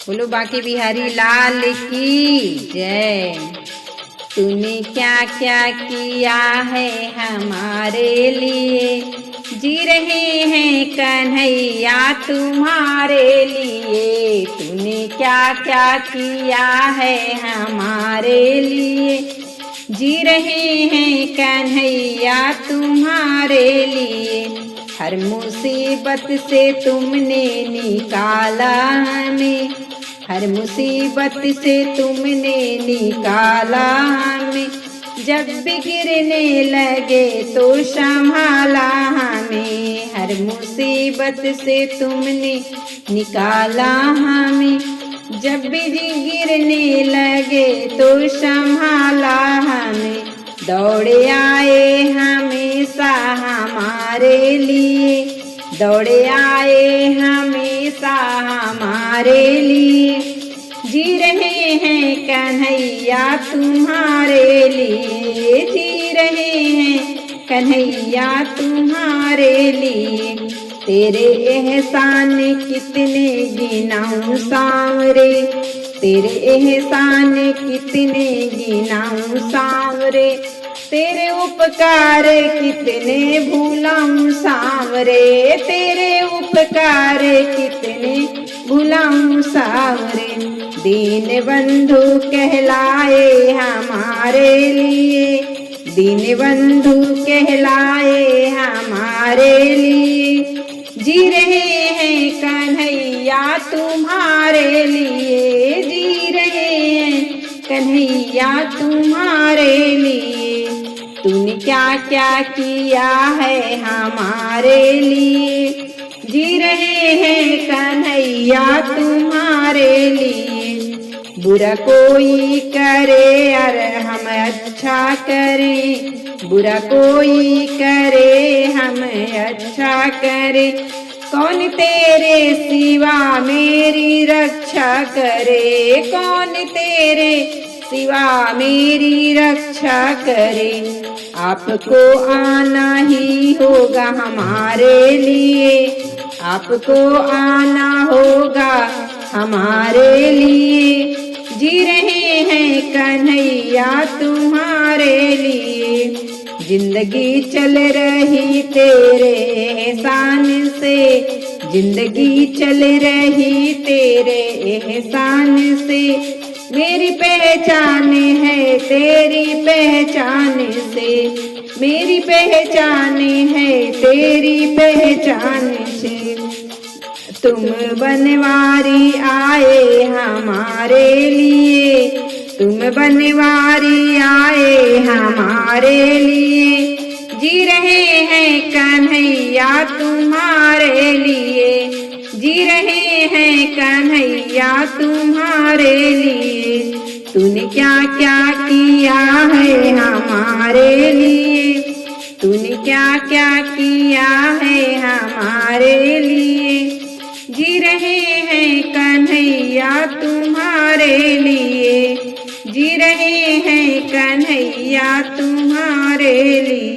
बोलो बांके बिहारी लाल की जय। तूने क्या क्या किया है हमारे लिए, जी रहे हैं कन्हैया तुम्हारे लिए। तूने क्या क्या किया है हमारे लिए, जी रहे हैं कन्हैया तुम्हारे लिए। हर मुसीबत से तुमने निकाला हमें, हर मुसीबत से तुमने निकाला हमें। जब भी गिरने लगे तो संभाला हमें, हर मुसीबत से तुमने निकाला हमें। जब भी गिरने लगे तो संभाला हमें। दौड़े आए हमेशा हमारे लिए, दौड़े आए हमेशा हमारे लिए। जी रहे हैं कन्हैया तुम्हारे लिए, जी रहे हैं कन्हैया तुम्हारे लिए। तेरे एहसान कितने गिनाऊं सांवरे, तेरे एहसान कितने गिनाऊं सांवरे। तेरे उपकार कितने भूलाऊं सांवरे, तेरे उपकार कितने भूलाऊं सांवरे। दीन बंधु कहलाए हमारे लिए, दीन बंधु कहलाए हमारे लिए। जी रहे हैं कन्हैया तुम्हारे लिए, जी रहे हैं कन्हैया तुम्हारे लिए। तूने क्या क्या किया है हमारे लिए, जी रहे हैं कन्हैया तुम्हारे लिए। बुरा कोई करे और हम अच्छा करें, बुरा कोई करे हम अच्छा करें। कौन तेरे सिवा मेरी रक्षा करे, कौन तेरे सिवा मेरी रक्षा करे। आपको आना ही होगा हमारे लिए, आपको आना होगा हमारे लिए। जी रहे हैं कन्हैया तुम्हारे लिए। जिंदगी चल रही तेरे एहसान से, जिंदगी चल रही तेरे एहसान से। मेरी पहचान है तेरी पहचान से, मेरी पहचान है तेरी पहचान से। तुम बनवारी आए हमारे लिए, तुम बनवारी आए हमारे लिए। जी रहे हैं कन्हैया तुम्हारे लिए, जी रहे हैं कन्हैया तुम्हारे लिए। तूने क्या क्या किया है हमारे लिए, तूने क्या क्या किया है हमारे लिए। जी रहे हैं कन्हैया तुम्हारे लिए, जी रहे हैं कन्हैया तुम्हारे लिए।